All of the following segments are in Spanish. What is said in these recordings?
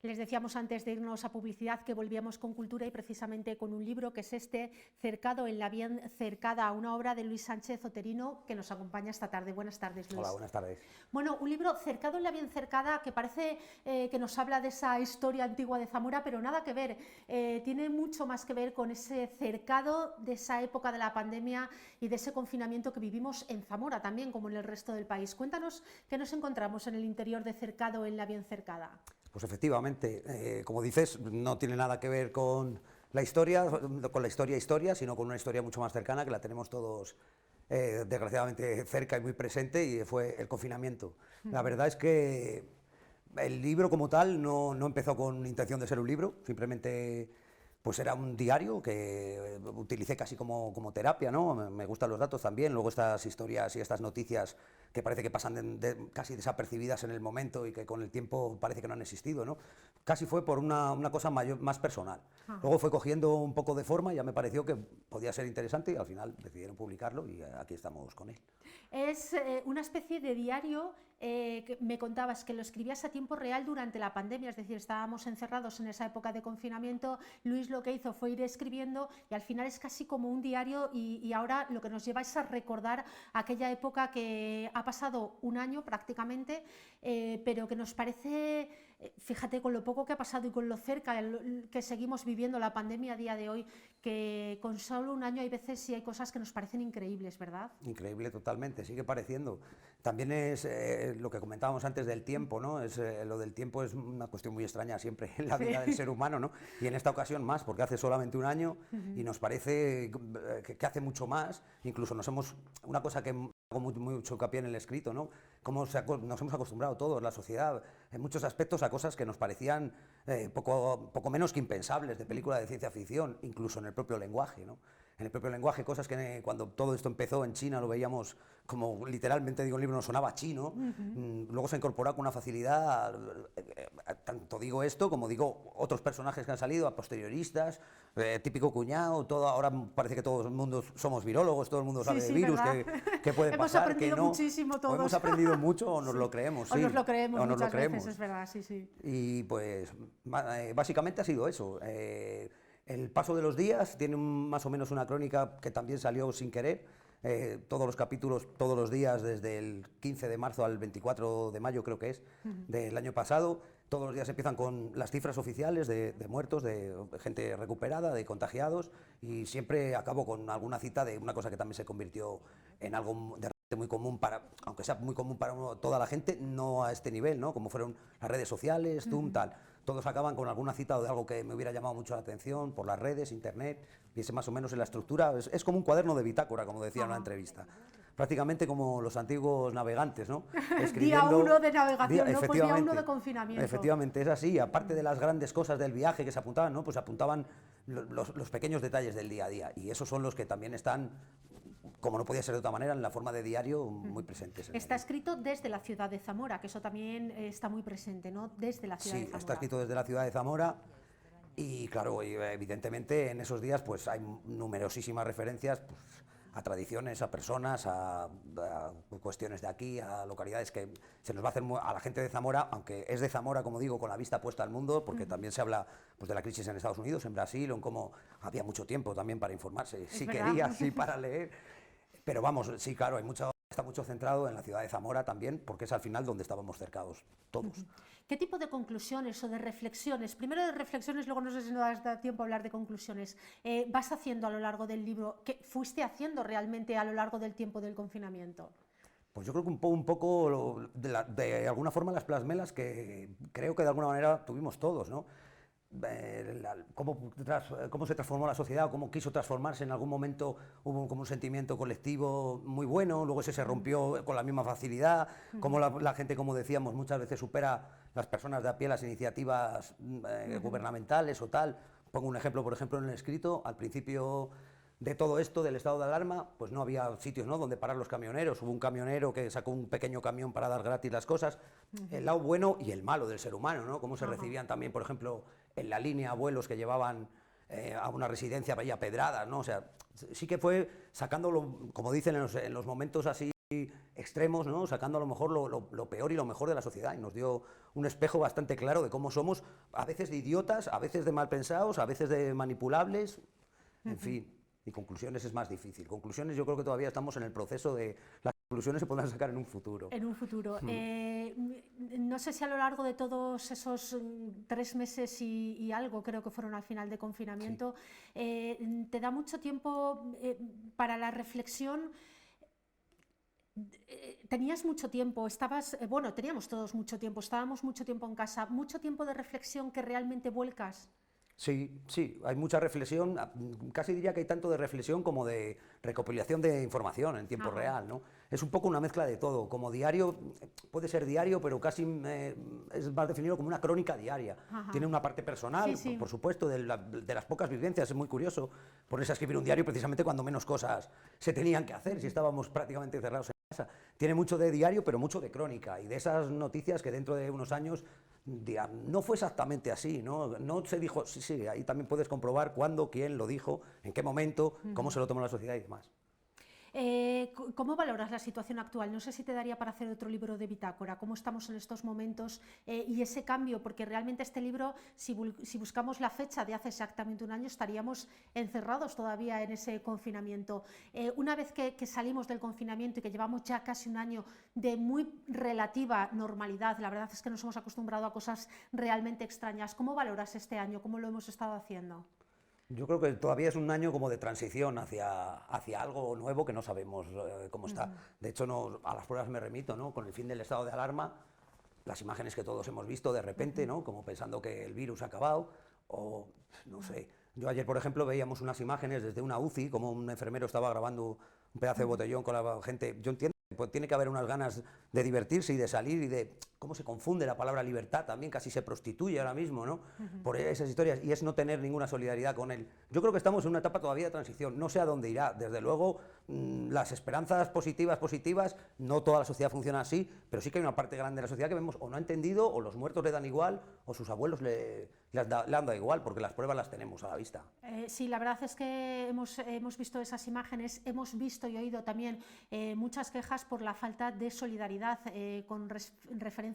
Les decíamos antes de irnos a publicidad que volvíamos con cultura y precisamente con un libro que es este, Cercado en la bien cercada, una obra de Luis Sánchez Oterino que nos acompaña esta tarde. Buenas tardes, Luis. Hola, buenas tardes. Bueno, un libro cercado en la bien cercada que parece que nos habla de esa historia antigua de Zamora, pero nada que ver, tiene mucho más que ver con ese cercado de esa época de la pandemia y de ese confinamiento que vivimos en Zamora también, como en el resto del país. Cuéntanos qué nos encontramos en el interior de Cercado en la bien cercada. Pues efectivamente, como dices, no tiene nada que ver con la historia, sino con una historia mucho más cercana que la tenemos todos desgraciadamente cerca y muy presente, y fue el confinamiento. La verdad es que el libro como tal no empezó con intención de ser un libro, simplemente pues era un diario que utilicé casi como terapia, ¿no? Me gustan los datos también, luego estas historias y estas noticias que parece que pasan casi desapercibidas en el momento y que con el tiempo parece que no han existido, ¿no? Casi fue por una cosa más personal. Luego fue cogiendo un poco de forma y ya me pareció que podía ser interesante y al final decidieron publicarlo y aquí estamos con él. Es una especie de diario que me contabas que lo escribías a tiempo real durante la pandemia, es decir, estábamos encerrados en esa época de confinamiento. Luis lo que hizo fue ir escribiendo y al final es casi como un diario y ahora lo que nos lleva es a recordar aquella época que ha pasado un año prácticamente, pero que nos parece, fíjate con lo poco que ha pasado y con lo cerca que seguimos viviendo la pandemia a día de hoy, que con solo un año hay veces sí hay cosas que nos parecen increíbles, ¿verdad? Increíble totalmente, sigue pareciendo. También es lo que comentábamos antes del tiempo, ¿no? Lo del tiempo es una cuestión muy extraña siempre en la vida del ser humano, ¿no? Y en esta ocasión más, porque hace solamente un año y nos parece que hace mucho más. Incluso una cosa que hago mucho hincapié en el escrito, ¿no? Cómo nos hemos acostumbrado todos, la sociedad, en muchos aspectos, a cosas que nos parecían poco menos que impensables, de película de ciencia ficción, incluso en el propio lenguaje, ¿no? En el propio lenguaje, cosas que cuando todo esto empezó en China lo veíamos como literalmente, digo, el libro nos sonaba chino, luego se ha incorporado con una facilidad, tanto digo esto como digo otros personajes que han salido, a posterioristas, típico cuñado, ahora parece que todo el mundo somos virólogos, todo el mundo sabe de virus, que puede pasar, que no. Hemos aprendido muchísimo todos. O hemos aprendido mucho o nos lo creemos, sí. O nos lo creemos o nos muchas lo creemos. veces, es verdad, sí, sí. Y pues básicamente ha sido eso. El paso de los días tiene más o menos una crónica que también salió sin querer. Todos los capítulos, todos los días, desde el 15 de marzo al 24 de mayo, creo que es, del año pasado. Todos los días empiezan con las cifras oficiales de muertos, de gente recuperada, de contagiados, y siempre acabo con alguna cita de una cosa que también se convirtió en algo de muy común aunque sea muy común para toda la gente, no a este nivel, ¿no? Como fueron las redes sociales, Zoom, tal. Todos acaban con alguna cita o de algo que me hubiera llamado mucho la atención por las redes, internet, y ese más o menos en la estructura. Es como un cuaderno de bitácora, como decía en una entrevista. Prácticamente como los antiguos navegantes, ¿no? Día 1 de navegación, ¿no? Pues día 1 de confinamiento. Efectivamente, es así. Aparte de las grandes cosas del viaje que se apuntaban, ¿no? Pues apuntaban los pequeños detalles del día a día. Y esos son los que también están, como no podía ser de otra manera, en la forma de diario, muy presentes. Está escrito desde la ciudad de Zamora, que eso también está muy presente, ¿no? Desde la ciudad de Zamora. Sí, está escrito desde la ciudad de Zamora. Y claro, evidentemente en esos días pues hay numerosísimas referencias pues, a tradiciones, a personas, a cuestiones de aquí, a localidades que se nos va a hacer a la gente de Zamora, aunque es de Zamora, como digo, con la vista puesta al mundo, porque también se habla pues, de la crisis en Estados Unidos, en Brasil, o en cómo había mucho tiempo también para informarse, si quería, sí, para leer. Pero vamos, sí, claro, está mucho centrado en la ciudad de Zamora también, porque es al final donde estábamos cercados todos. ¿Qué tipo de conclusiones o de reflexiones? Primero de reflexiones, luego no sé si nos da tiempo a hablar de conclusiones. ¿Vas haciendo a lo largo del libro? ¿Qué fuiste haciendo realmente a lo largo del tiempo del confinamiento? Pues yo creo que un poco de alguna forma las plasmelas que creo que de alguna manera tuvimos todos, ¿no? Cómo se transformó la sociedad, cómo quiso transformarse. En algún momento hubo como un sentimiento colectivo muy bueno, luego ese se rompió con la misma facilidad, cómo la gente, como decíamos, muchas veces supera las personas de a pie las iniciativas gubernamentales o tal. Pongo un ejemplo, por ejemplo, en el escrito, al principio de todo esto, del estado de alarma, pues no había sitios, ¿no?, donde parar los camioneros. Hubo un camionero que sacó un pequeño camión para dar gratis las cosas. El lado bueno y el malo del ser humano, ¿no? Cómo se recibían también, por ejemplo, en la línea abuelos que llevaban a una residencia, veía pedradas, ¿no? O sea, sí que fue sacándolo, como dicen en los momentos así extremos, ¿no? Sacando a lo mejor lo peor y lo mejor de la sociedad, y nos dio un espejo bastante claro de cómo somos, a veces de idiotas, a veces de mal pensados, a veces de manipulables, en fin. Y conclusiones es más difícil. Conclusiones yo creo que todavía estamos en el proceso de... Las conclusiones se podrán sacar en un futuro. En un futuro. No sé si a lo largo de todos esos 3 meses y algo, creo que fueron al final de confinamiento, te da mucho tiempo para la reflexión. Tenías mucho tiempo, bueno, teníamos todos mucho tiempo, estábamos mucho tiempo en casa, mucho tiempo de reflexión que realmente vuelcas. Sí, sí, hay mucha reflexión, casi diría que hay tanto de reflexión como de recopilación de información en tiempo real, ¿no? Es un poco una mezcla de todo, como diario, puede ser diario, pero casi es más definido como una crónica diaria. Tiene una parte personal, por supuesto, de las pocas vivencias, es muy curioso ponerse a escribir un diario precisamente cuando menos cosas se tenían que hacer, si estábamos prácticamente cerrados en casa. Tiene mucho de diario, pero mucho de crónica, y de esas noticias que dentro de unos años no fue exactamente así, ¿no? No se dijo, sí, ahí también puedes comprobar cuándo, quién lo dijo, en qué momento, cómo se lo tomó la sociedad y demás. ¿Cómo valoras la situación actual? No sé si te daría para hacer otro libro de bitácora, cómo estamos en estos momentos y ese cambio, porque realmente este libro, si buscamos la fecha de hace exactamente un año, estaríamos encerrados todavía en ese confinamiento. Una vez que salimos del confinamiento y que llevamos ya casi un año de muy relativa normalidad, la verdad es que nos hemos acostumbrado a cosas realmente extrañas, ¿cómo valoras este año? ¿Cómo lo hemos estado haciendo? Yo creo que todavía es un año como de transición hacia algo nuevo que no sabemos cómo está. De hecho, a las pruebas me remito, ¿no? Con el fin del estado de alarma, las imágenes que todos hemos visto de repente, ¿no? Como pensando que el virus ha acabado, o no sé. Yo ayer, por ejemplo, veíamos unas imágenes desde una UCI, como un enfermero estaba grabando un pedazo de botellón con la gente. Yo entiendo que pues, tiene que haber unas ganas de divertirse y de salir y de... ¿Cómo se confunde la palabra libertad? También casi se prostituye ahora mismo, ¿no? Por esas historias, y es no tener ninguna solidaridad con él. Yo creo que estamos en una etapa todavía de transición, no sé a dónde irá. Desde luego, las esperanzas positivas, no toda la sociedad funciona así, pero sí que hay una parte grande de la sociedad que vemos o no ha entendido, o los muertos le dan igual, o sus abuelos le han dado igual, porque las pruebas las tenemos a la vista. Sí, la verdad es que hemos visto esas imágenes, hemos visto y oído también muchas quejas por la falta de solidaridad con referencia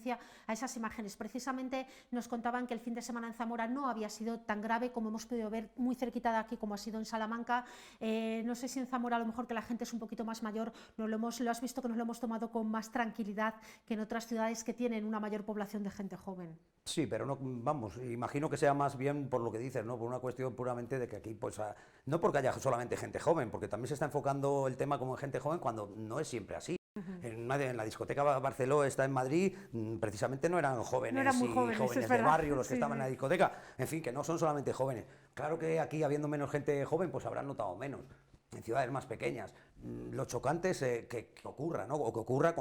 a esas imágenes. Precisamente nos contaban que el fin de semana en Zamora no había sido tan grave como hemos podido ver muy cerquita de aquí como ha sido en Salamanca. No sé si en Zamora a lo mejor que la gente es un poquito más mayor, lo has visto que nos lo hemos tomado con más tranquilidad que en otras ciudades que tienen una mayor población de gente joven. Sí, pero no, vamos, imagino que sea más bien por lo que dices, ¿no? Por una cuestión puramente de que aquí, pues, no porque haya solamente gente joven, porque también se está enfocando el tema como en gente joven cuando no es siempre así. En la discoteca Barceló está en Madrid, precisamente no eran jóvenes, no eran muy jóvenes de barrio los que estaban en la discoteca, en fin, que no son solamente jóvenes. Claro que aquí, habiendo menos gente joven, pues habrán notado menos. En ciudades más pequeñas, lo chocante es que ocurra, ¿no? O que ocurra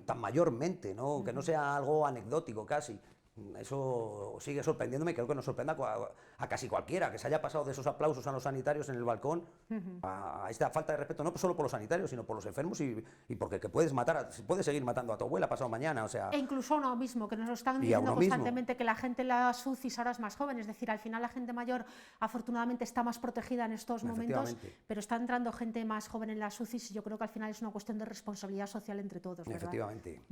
tan mayormente, ¿no? Que no sea algo anecdótico casi. Eso sigue sorprendiéndome, creo que nos sorprenda a casi cualquiera, que se haya pasado de esos aplausos a los sanitarios en el balcón a esta falta de respeto, no solo por los sanitarios, sino por los enfermos y porque puedes seguir matando a tu abuela pasado mañana, o sea... E incluso a uno mismo, que nos lo están diciendo constantemente, que la gente en las UCIs ahora es más joven, es decir, al final la gente mayor afortunadamente está más protegida en estos momentos, pero está entrando gente más joven en las UCIs y yo creo que al final es una cuestión de responsabilidad social entre todos, ¿verdad? Efectivamente.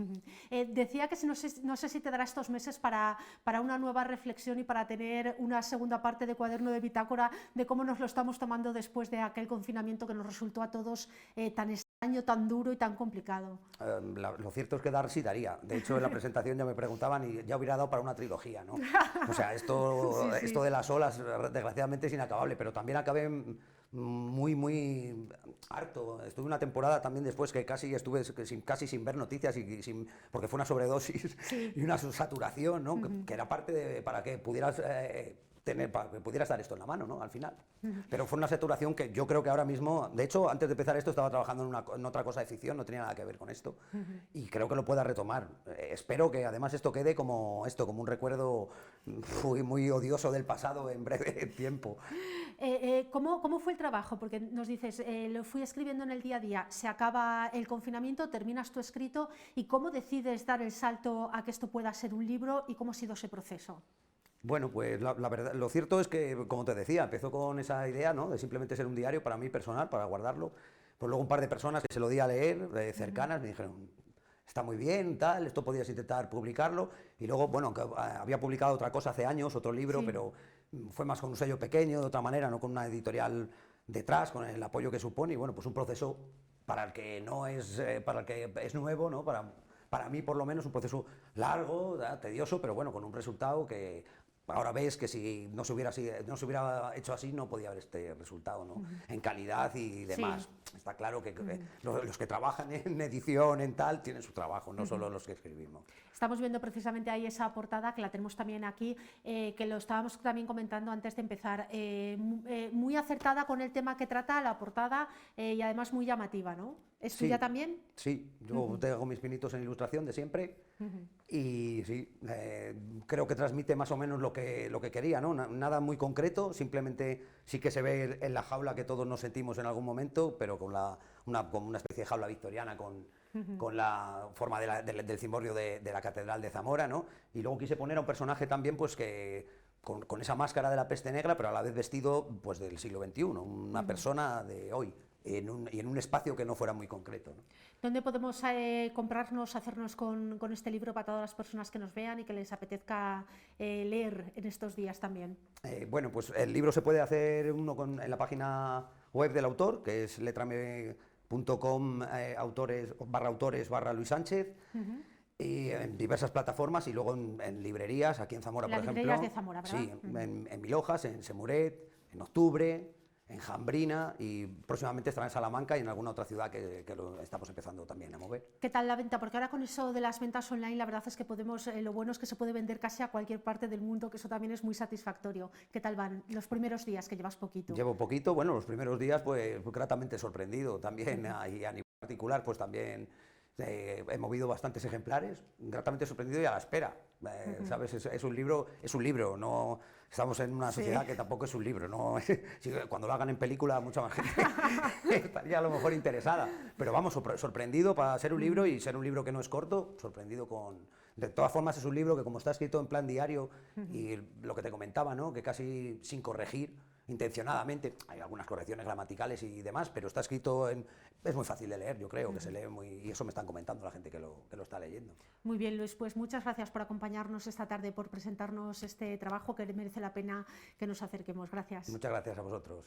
Decía que no sé si te dará estos meses para una nueva reflexión y para tener una segunda parte de Cuaderno de Bitácora de cómo nos lo estamos tomando después de aquel confinamiento que nos resultó a todos tan extraño, tan duro y tan complicado. Lo cierto es que dar sí daría. De hecho, en la presentación ya me preguntaban y ya hubiera dado para una trilogía, ¿no? O sea, esto de las olas, desgraciadamente, es inacabable, pero también acabé muy harto. Estuve una temporada también después que casi estuve casi sin ver noticias porque fue una sobredosis y una saturación, ¿no? Que era parte para que pudieras para que pudieras dar esto en la mano, ¿no? Al final. Pero fue una saturación que yo creo que ahora mismo, de hecho, antes de empezar esto estaba trabajando en otra cosa de ficción, no tenía nada que ver con esto, y creo que lo pueda retomar. Espero que además esto quede como un recuerdo muy odioso del pasado en breve tiempo. ¿Cómo fue el trabajo? Porque nos dices, lo fui escribiendo en el día a día, se acaba el confinamiento, terminas tu escrito, y ¿cómo decides dar el salto a que esto pueda ser un libro y cómo ha sido ese proceso? Bueno, pues la verdad, lo cierto es que, como te decía, empezó con esa idea, ¿no? De simplemente ser un diario para mí personal, para guardarlo, Pues luego un par de personas que se lo di a leer, cercanas, me dijeron, está muy bien, tal, esto podrías intentar publicarlo. Y luego, bueno, que había publicado otra cosa hace años, otro libro, Sí. pero fue más con un sello pequeño, de otra manera, no con una editorial detrás, con el apoyo que supone. Y bueno, pues un proceso para el que no es, para el que es nuevo, ¿no? Para mí, por lo menos, un proceso largo, tedioso, pero bueno, con un resultado que ahora ves que si no se hubiera hecho así, no podía haber este resultado, ¿no? En calidad y demás. Sí. Está claro que los que trabajan en edición, en tal, tienen su trabajo, no solo los que escribimos. Estamos viendo precisamente ahí esa portada, que la tenemos también aquí, que lo estábamos también comentando antes de empezar, muy acertada con el tema que trata la portada y además muy llamativa, ¿no? ¿Es tuya también? Sí, yo tengo mis pinitos en ilustración de siempre y sí, creo que transmite más o menos lo que quería, ¿no? Nada muy concreto, simplemente sí que se ve en la jaula que todos nos sentimos en algún momento, pero con una especie de jaula victoriana con la forma del cimborrio de la Catedral de Zamora, ¿no? Y luego quise poner a un personaje también pues que con esa máscara de la peste negra, pero a la vez vestido pues del siglo XXI, una persona de hoy. Y en un espacio que no fuera muy concreto, ¿no? ¿Dónde podemos comprarnos, hacernos con este libro para todas las personas que nos vean y que les apetezca leer en estos días también? Bueno, pues el libro se puede hacer en la página web del autor, que es letrame.com /autores/Luis Sánchez, y en diversas plataformas y luego en librerías, aquí en Zamora, por ejemplo. Librerías de Zamora, ¿verdad? Sí, en Milojas, en Semuret, en Octubre, en Jambrina y próximamente estará en Salamanca y en alguna otra ciudad que lo estamos empezando también a mover. ¿Qué tal la venta? Porque ahora con eso de las ventas online, la verdad es que podemos, lo bueno es que se puede vender casi a cualquier parte del mundo, que eso también es muy satisfactorio. ¿Qué tal van los primeros días, que llevas poquito? Llevo poquito, bueno, los primeros días pues gratamente sorprendido también, y a nivel particular pues también he movido bastantes ejemplares, gratamente sorprendido y a la espera, ¿sabes? Es un libro, no estamos en una sociedad que tampoco es un libro, ¿no? Cuando lo hagan en película mucha más gente estaría a lo mejor interesada, pero vamos, sorprendido para ser un libro y ser un libro que no es corto, sorprendido con... De todas formas es un libro que como está escrito en plan diario y lo que te comentaba, ¿no? Que casi sin corregir, intencionadamente, hay algunas correcciones gramaticales y demás, pero está escrito es muy fácil de leer, yo creo, que se lee muy... Y eso me están comentando la gente que lo está leyendo. Muy bien, Luis, pues muchas gracias por acompañarnos esta tarde, por presentarnos este trabajo que merece la pena que nos acerquemos. Gracias. Muchas gracias a vosotros.